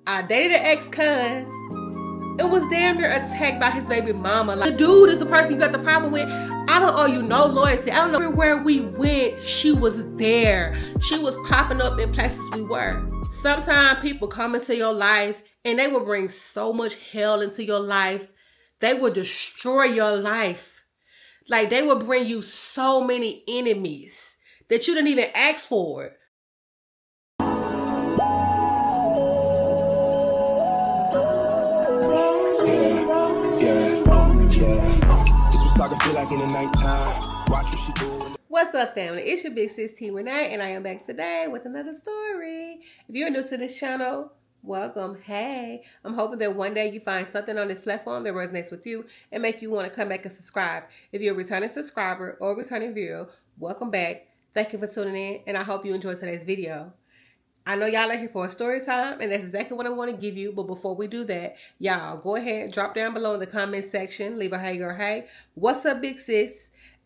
I dated an ex-con and was damn near attacked by his baby mama. Like, the dude is the person you got the problem with. I don't owe you no loyalty. I don't know where we went. She was there. She was popping up in places we were. Sometimes people come into your life and they will bring so much hell into your life. They will destroy your life. Like, they will bring you so many enemies that you didn't even ask for. What's up, family? It's your big sis T Renee, and I am back today with another story. If you're new to this channel, welcome. Hey, I'm hoping that one day you find something on this platform that resonates with you and make you want to come back and subscribe. If you're a returning subscriber or returning viewer, welcome back. Thank you for tuning in, and I hope you enjoyed today's video. I know y'all are here for a story time, and that's exactly what I want to give you. But before we do that, y'all go ahead, drop down below in the comment section, leave a hey or hey. What's up, big sis?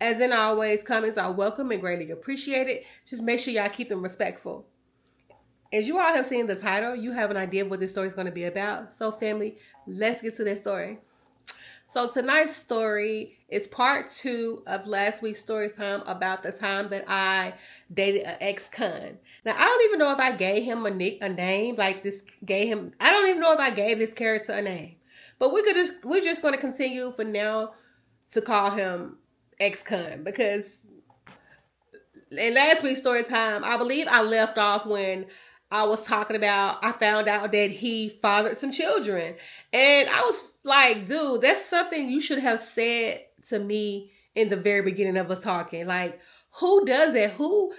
As in always, comments are welcome and greatly appreciated. Just make sure y'all keep them respectful. As you all have seen the title, you have an idea of what this story is going to be about. So, family, let's get to that story. So tonight's story is part 2 of last week's story time about the time that I dated an ex-con. Now, I don't even know if I gave him a name like this. I don't even know if I gave this character a name. But we're just going to continue for now to call him ex-con, because in last week's story time, I believe I left off when I was talking about, I found out that he fathered some children. And I was like, dude, that's something you should have said to me in the very beginning of us talking. Like, who does that? Who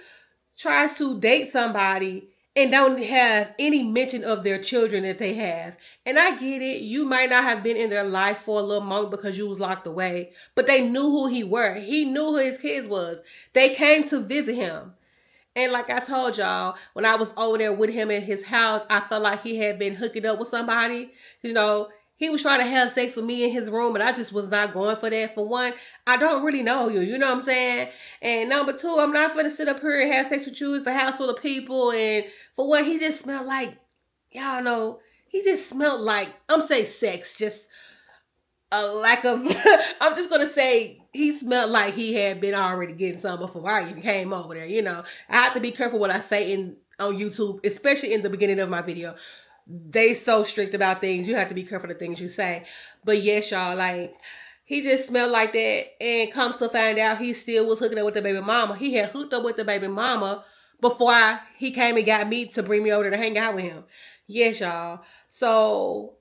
tries to date somebody and don't have any mention of their children that they have? And I get it. You might not have been in their life for a little moment because you was locked away, but they knew who he were. He knew who his kids was. They came to visit him. And like I told y'all, when I was over there with him in his house, I felt like he had been hooking up with somebody. You know, he was trying to have sex with me in his room, and I just was not going for that. For one, I don't really know you. You know what I'm saying? And number 2, I'm not going to sit up here and have sex with you. It's a house full of people. And for one, he just smelled like, y'all know, he just smelled like, I'm saying sex, just a lack of, I'm just going to say, he smelled like he had been already getting some before I even came over there. You know, I have to be careful what I say on YouTube, especially in the beginning of my video. They so strict about things. You have to be careful of the things you say. But yes, y'all, like, he just smelled like that. And comes to find out, he still was hooking up with the baby mama. He had hooked up with the baby mama before he came and got me to bring me over there to hang out with him. Yes, y'all. So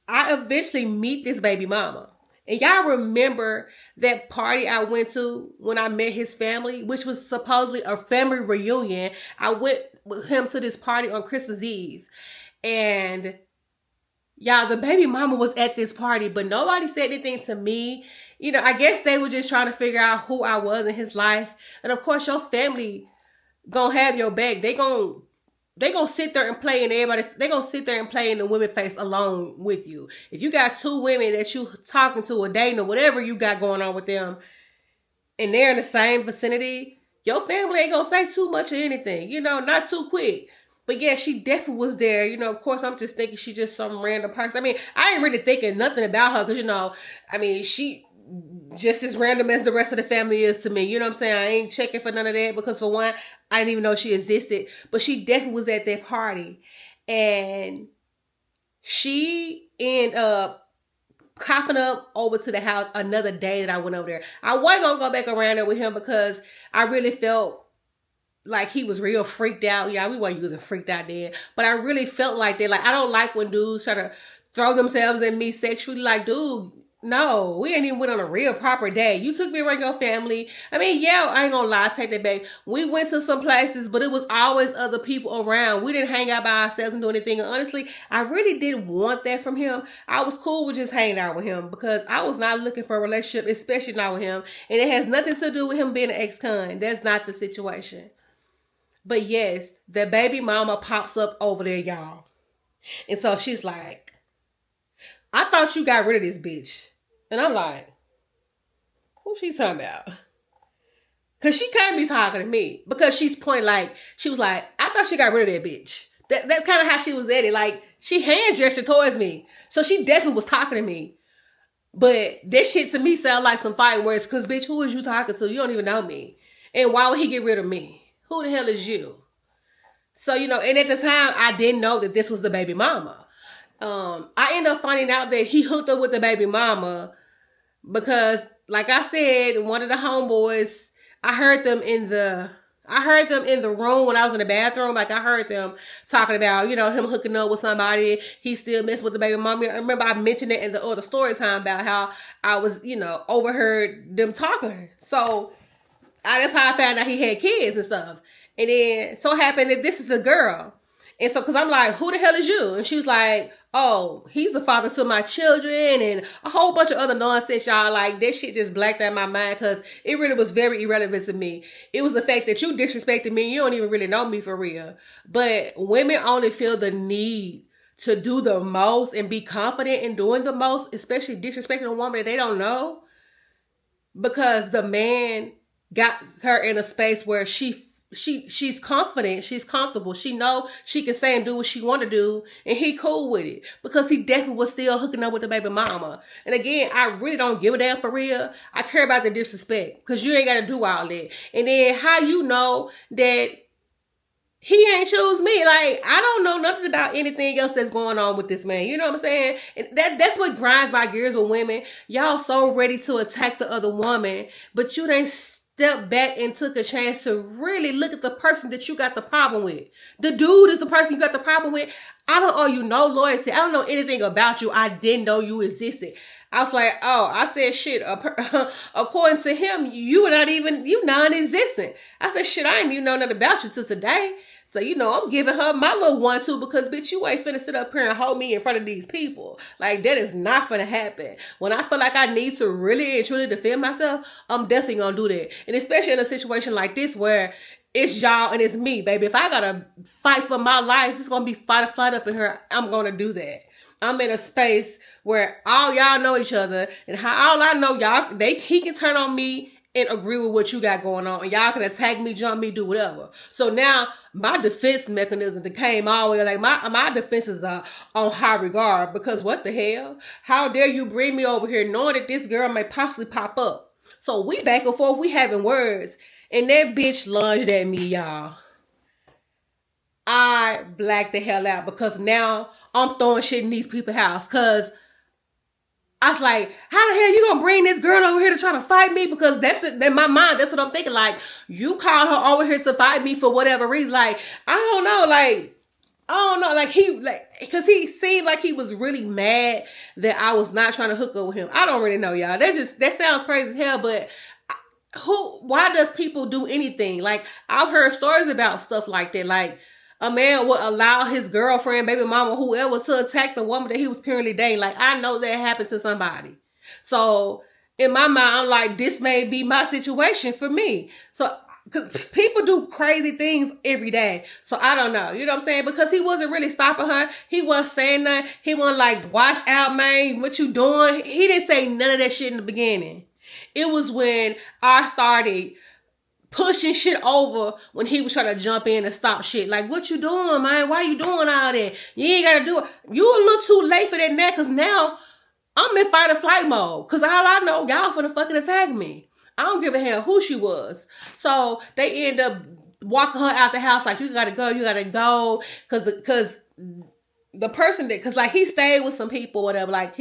I eventually meet this baby mama. And y'all remember that party I went to when I met his family, which was supposedly a family reunion. I went with him to this party on Christmas Eve. And y'all, the baby mama was at this party, but nobody said anything to me. You know, I guess they were just trying to figure out who I was in his life. And of course, your family gonna have your back. They gonna sit there and play in they gonna sit there and play in the women face alone with you. If you got 2 women that you talking to or dating or whatever you got going on with them, and they're in the same vicinity, your family ain't gonna say too much of anything, you know, not too quick. But yeah, she definitely was there. You know, of course, I'm just thinking she just some random person. I mean, I ain't really thinking nothing about her because, you know, I mean, she just as random as the rest of the family is to me. You know what I'm saying? I ain't checking for none of that because, for one, I didn't even know she existed. But she definitely was at that party. And she ended up copping up over to the house another day that I went over there. I wasn't going to go back around there with him because I really felt like he was real freaked out. Yeah, we weren't using freaked out then. But I really felt like that. Like, I don't like when dudes try to throw themselves at me sexually. Like, dude, no, we ain't even went on a real proper day. You took me around your family. I mean, yeah, I ain't gonna lie, take that back. We went to some places, but it was always other people around. We didn't hang out by ourselves and do anything. And honestly, I really didn't want that from him. I was cool with just hanging out with him because I was not looking for a relationship, especially not with him. And it has nothing to do with him being an ex-con. That's not the situation. But yes, the baby mama pops up over there, y'all. And so she's like, I thought you got rid of this bitch. And I'm like, who she talking about? Because she can't be talking to me. Because she's pointing like, she was like, I thought she got rid of that bitch. That's kind of how she was at it. Like, She hand gestured towards me. So she definitely was talking to me. But that shit to me sound like some fighting words. Because, bitch, who is you talking to? You don't even know me. And why would he get rid of me? Who the hell is you? So, you know, and at the time, I didn't know that this was the baby mama. I ended up finding out that he hooked up with the baby mama because, like I said, one of the homeboys, I heard them in the room when I was in the bathroom. Like, I heard them talking about, you know, him hooking up with somebody. He still messed with the baby mama. I remember I mentioned it in the other story time about how I was, you know, overheard them talking. So that's how I found out he had kids and stuff. And then so happened that this is a girl. And so, cause I'm like, who the hell is you? And she was like, oh, he's the father to my children and a whole bunch of other nonsense, y'all. Like, that shit just blacked out my mind because it really was very irrelevant to me. It was the fact that you disrespected me. You don't even really know me for real. But women only feel the need to do the most and be confident in doing the most, especially disrespecting a woman that they don't know, because the man got her in a space where she's confident, she's comfortable, she know she can say and do what she want to do, and he cool with it because he definitely was still hooking up with the baby mama. And again, I really don't give a damn for real. I care about the disrespect because you ain't got to do all that. And then how you know that he ain't choose me? Like, I don't know nothing about anything else that's going on with this man. You know what I'm saying? And that's what grinds my gears with women. Y'all so ready to attack the other woman, but you didn't step back and took a chance to really look at the person that you got the problem with. The dude is the person you got the problem with. I don't owe you no loyalty. I don't know anything about you. I didn't know you existed. I was like, oh, I said, shit, according to him, you non-existent. I said, shit, I ain't even know nothing about you till today. So, you know, I'm giving her my little 1-2 because, bitch, you ain't finna sit up here and hold me in front of these people. Like, that is not finna happen. When I feel like I need to really and truly defend myself, I'm definitely gonna do that. And especially in a situation like this where it's y'all and it's me, baby. If I gotta fight for my life, it's gonna be fight or flight up in here. I'm gonna do that. I'm in a space where all y'all know each other, and how all I know y'all, he can turn on me and agree with what you got going on, and y'all can attack me, jump me, do whatever. So now my defense mechanism that came all the way, like my defenses are on high regard, because what the hell? How dare you bring me over here knowing that this girl may possibly pop up? So we back and forth, we having words, and that bitch lunged at me, y'all. I blacked the hell out because now I'm throwing shit in these people's house, because I was like, how the hell you gonna bring this girl over here to try to fight me? Because that's it, in my mind, that's what I'm thinking. Like, you called her over here to fight me for whatever reason. Like, I don't know. Like, because he seemed like he was really mad that I was not trying to hook up with him. I don't really know, y'all. That sounds crazy as hell, but why does people do anything? Like, I've heard stories about stuff like that. Like, a man would allow his girlfriend, baby mama, whoever, to attack the woman that he was currently dating. Like, I know that happened to somebody. So in my mind, I'm like, this may be my situation for me. So, because people do crazy things every day. So I don't know. You know what I'm saying? Because he wasn't really stopping her. He wasn't saying nothing. He wasn't like, watch out, man. What you doing? He didn't say none of that shit in the beginning. It was when I started pushing shit over when he was trying to jump in and stop shit. Like, what you doing, man? Why you doing all that? You ain't gotta do it. You a little too late for that now, because now I'm in fight or flight mode. Because all I know, y'all finna fucking attack me. I don't give a hell who she was. So they end up walking her out the house like, you gotta go. Because the person that, because like he stayed with some people, whatever, like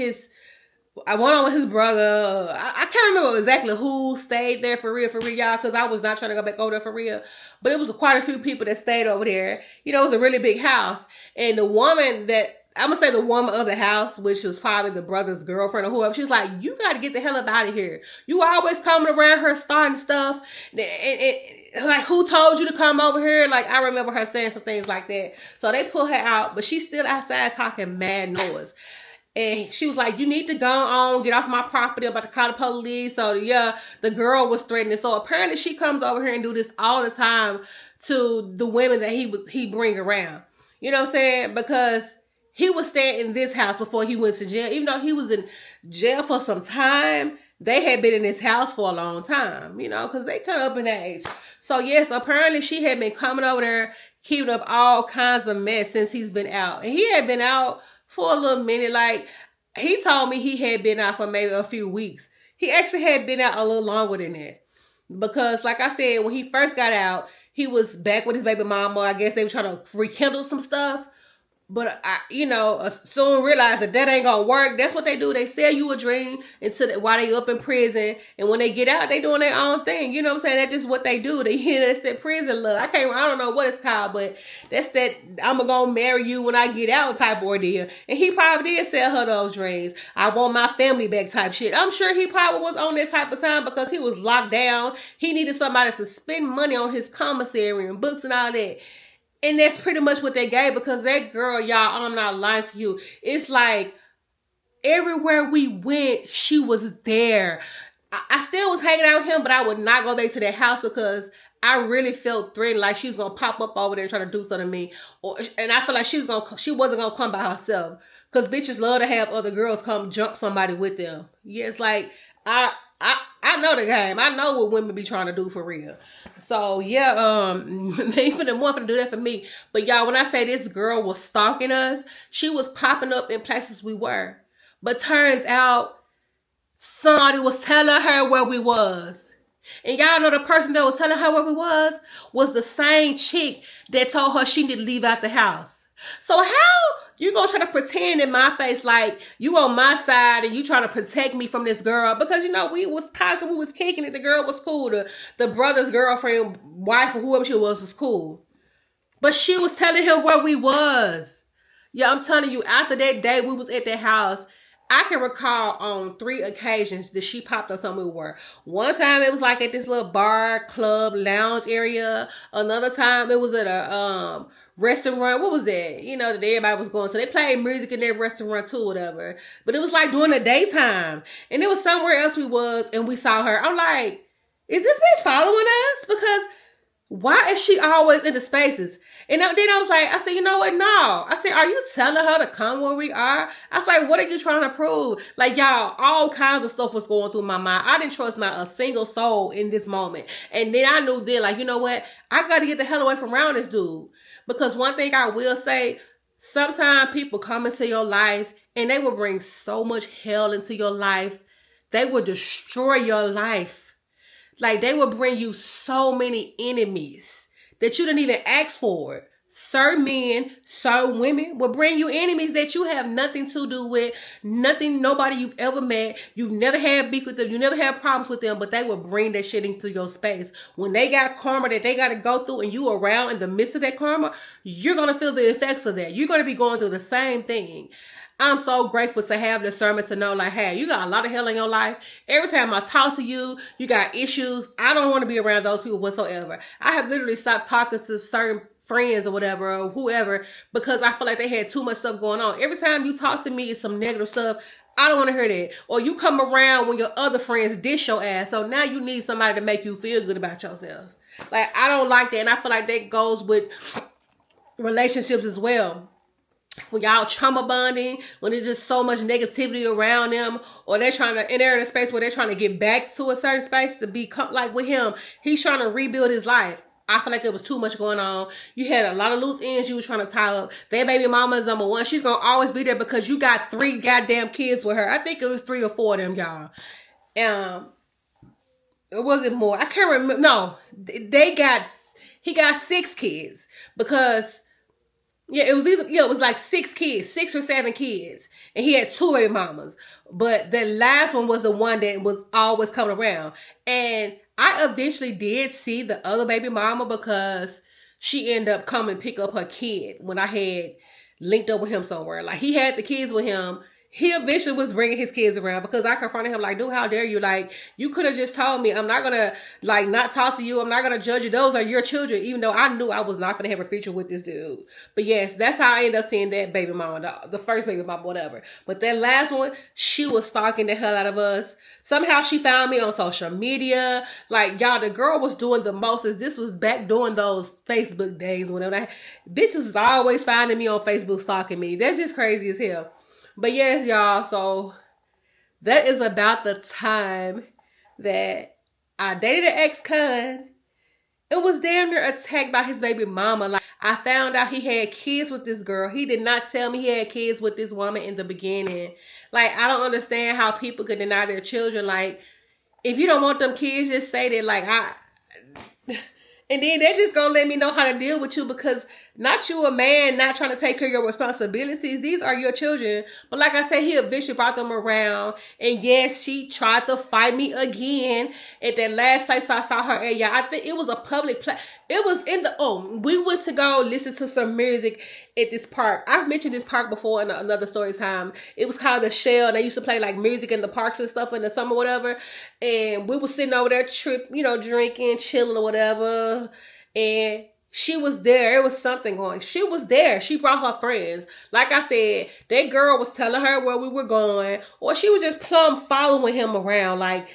I went on with his brother. I can't remember exactly who stayed there for real, y'all, because I was not trying to go back over there for real. But it was quite a few people that stayed over there. You know, it was a really big house. And the woman that, I'm going to say the woman of the house, which was probably the brother's girlfriend or whoever, she was like, you got to get the hell up out of here. You always coming around her starting stuff. And like, who told you to come over here? Like, I remember her saying some things like that. So they pulled her out, but she's still outside talking mad noise. And she was like, you need to go on, get off my property, I'm about to call the police. So yeah, the girl was threatening. So apparently she comes over here and do this all the time to the women that he bring around. You know what I'm saying? Because he was staying in this house before he went to jail. Even though he was in jail for some time, they had been in this house for a long time, you know, because they cut up in age. So yes, apparently she had been coming over there, keeping up all kinds of mess since he's been out. And he had been out for a little minute. Like, he told me he had been out for maybe a few weeks. He actually had been out a little longer than that. Because, like I said, when he first got out, he was back with his baby mama. I guess they were trying to rekindle some stuff. But I, soon realized that ain't gonna work. That's what they do. They sell you a dream while they up in prison, and when they get out, they doing their own thing. You know what I'm saying? That's just what they do. That's that prison love. I don't know what it's called, but that's that I'm gonna marry you when I get out type ordeal. And he probably did sell her those dreams. I want my family back type shit. I'm sure he probably was on this type of time because he was locked down. He needed somebody to spend money on his commissary and books and all that. And that's pretty much what they gave, because that girl, y'all, I'm not lying to you. It's like everywhere we went, she was there. I still was hanging out with him, but I would not go back to that house because I really felt threatened, like she was gonna pop up over there trying to do something to me. And I feel like she wasn't gonna come by herself, because bitches love to have other girls come jump somebody with them. Yeah, it's like I know the game. I know what women be trying to do for real. So yeah, they even want to do that for me. But y'all, when I say this girl was stalking us, she was popping up in places we were. But turns out somebody was telling her where we was. And y'all know the person that was telling her where we was the same chick that told her she needed to leave out the house. So how you gonna try to pretend in my face like you on my side and you trying to protect me from this girl? Because, we was talking, we was kicking it. The girl was cool. The brother's girlfriend, wife, or whoever she was cool. But she was telling him where we was. Yeah, I'm telling you, after that day we was at that house, I can recall on 3 occasions that she popped up somewhere we were. One time it was like at this little bar, club, lounge area. Another time it was at a restaurant. What was that? That everybody was going. So they played music in that restaurant too, whatever. But it was like during the daytime. And it was somewhere else we was, and we saw her. I'm like, is this bitch following us? Because why is she always in the spaces? And then I was like, I said, you know what? No. I said, are you telling her to come where we are? I was like, what are you trying to prove? Like, y'all, all kinds of stuff was going through my mind. I didn't trust not a single soul in this moment. And then I knew then, like, you know what? I got to get the hell away from around this dude. Because one thing I will say, sometimes people come into your life and they will bring so much hell into your life. They will destroy your life. Like, they will bring you so many enemies that you didn't even ask for. Certain men, certain women will bring you enemies that you have nothing to do with, nobody you've ever met. You've never had beef with them. You never had problems with them, but they will bring that shit into your space. When they got karma that they got to go through and you around in the midst of that karma, you're going to feel the effects of that. You're going to be going through the same thing. I'm so grateful to have discernment to know, like, hey, you got a lot of hell in your life. Every time I talk to you, you got issues. I don't want to be around those people whatsoever. I have literally stopped talking to certain friends or whatever, or whoever, because I feel like they had too much stuff going on. Every time you talk to me, it's some negative stuff. I don't want to hear that. Or you come around when your other friends dish your ass. So now you need somebody to make you feel good about yourself. Like, I don't like that. And I feel like that goes with relationships as well. When y'all trauma bonding, when there's just so much negativity around them, or they're in a space where they're trying to get back to a certain space to be like with him, he's trying to rebuild his life. I feel like there was too much going on. You had a lot of loose ends you was trying to tie up. Their baby mama is number one. She's going to always be there because you got 3 goddamn kids with her. I think it was 3 or 4 of them, y'all. It wasn't more. I can't remember. No, he got 6 kids because it was like 6 kids, 6 or 7 kids. And he had 2 baby mamas. But the last one was the one that was always coming around. And I eventually did see the other baby mama because she ended up coming to pick up her kid when I had linked up with him somewhere. Like, he had the kids with him. He eventually was bringing his kids around because I confronted him like, dude, how dare you? Like, you could have just told me. I'm not going to, like, not talk to you. I'm not going to judge you. Those are your children, even though I knew I was not going to have a future with this dude. But yes, that's how I ended up seeing that baby mama, the first baby mama, whatever. But that last one, she was stalking the hell out of us. Somehow she found me on social media. Like, y'all, the girl was doing the most. This was back during those Facebook days, whatever. Bitches is always finding me on Facebook stalking me. That's just crazy as hell. But yes, y'all, so that is about the time that I dated an ex-con and was damn near attacked by his baby mama. Like, I found out he had kids with this girl. He did not tell me he had kids with this woman in the beginning. Like, I don't understand how people could deny their children. Like, if you don't want them kids, just say that. Like, and then they're just gonna let me know how to deal with you, because not you a man not trying to take care of your responsibilities. These are your children. But like I said, he eventually brought them around. And yes, she tried to fight me again at that last place I saw her at. Yeah, I think it was a public place. It was in the, we went to go listen to some music at this park. I've mentioned this park before in another story time. It was called the Shell. They used to play like music in the parks and stuff in the summer, whatever. And we were sitting over there drinking, chilling or whatever. And she was there. It was something going. She was there. She brought her friends. Like I said, that girl was telling her where we were going, or she was just plumb following him around. Like,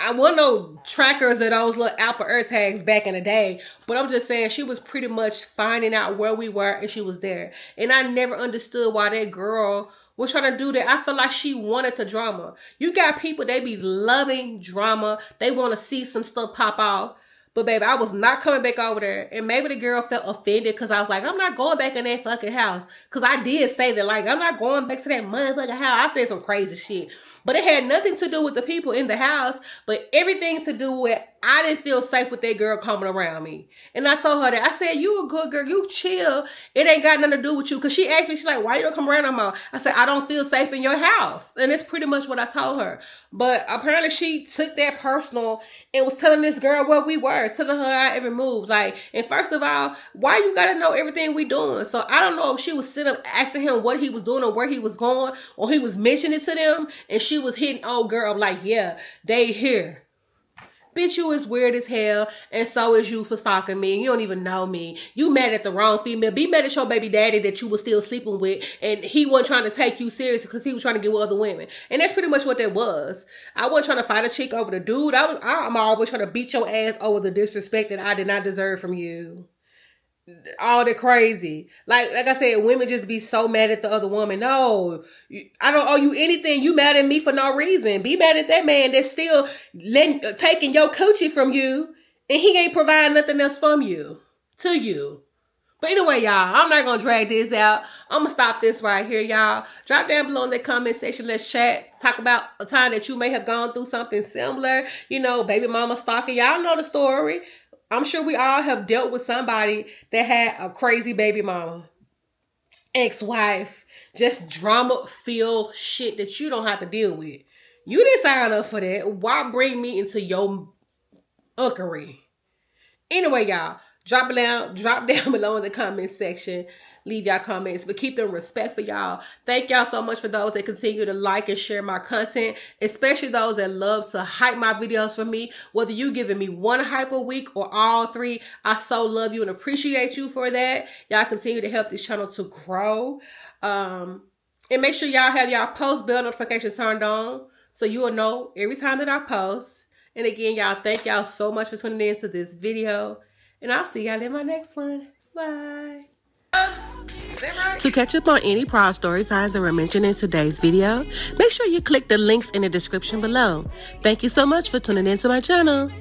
I wasn't no trackers of those little Apple AirTags back in the day, but I'm just saying she was pretty much finding out where we were, and she was there. And I never understood why that girl was trying to do that. I feel like she wanted the drama. You got people, they be loving drama. They want to see some stuff pop off. But baby, I was not coming back over there. And maybe the girl felt offended because I was like, I'm not going back in that fucking house. Because I did say that, like, I'm not going back to that motherfucking house. I said some crazy shit. But it had nothing to do with the people in the house, but everything to do with I didn't feel safe with that girl coming around me. And I told her that. I said, you a good girl. You chill. It ain't got nothing to do with you. Because she asked me, she's like, why you don't come around no more? I said, I don't feel safe in your house. And that's pretty much what I told her. But apparently she took that personal and was telling this girl where we were, telling her our every move. Like, and first of all, why you got to know everything we doing? So I don't know if she was sitting up asking him what he was doing or where he was going, or he was mentioning it to them, and she was hitting old girl like, yeah, they here. Bitch, you is weird as hell, and so is you for stalking me, and you don't even know me. You mad at the wrong female. Be mad at your baby daddy that you was still sleeping with, and he wasn't trying to take you serious because he was trying to get with other women. And that's pretty much what that was. I wasn't trying to fight a chick over the dude. I'm always trying to beat your ass over the disrespect that I did not deserve from you. All the crazy. Like I said, women just be so mad at the other woman. No, I don't owe you anything. You mad at me for no reason. Be mad at that man that's still taking your coochie from you, and he ain't providing nothing else from you to you. But anyway, y'all, I'm not going to drag this out. I'm going to stop this right here, y'all. Drop down below in the comment section. Let's chat. Talk about a time that you may have gone through something similar. You know, baby mama stalking. Y'all know the story. I'm sure we all have dealt with somebody that had a crazy baby mama, ex-wife, just drama-filled shit that you don't have to deal with. You didn't sign up for that. Why bring me into your uckery? Anyway, y'all, drop down below in the comment section. Leave y'all comments, but keep them respectful, y'all. Thank y'all so much for those that continue to like and share my content, especially those that love to hype my videos for me. Whether you giving me one hype a week or all three, I so love you and appreciate you for that. Y'all continue to help this channel to grow. And make sure y'all have y'all post bell notifications turned on so you will know every time that I post. And again, y'all, thank y'all so much for tuning in to this video. And I'll see y'all in my next one. Bye. To catch up on any Proud Story Times that were mentioned in today's video, make sure you click the links in the description below. Thank you so much for tuning into my channel.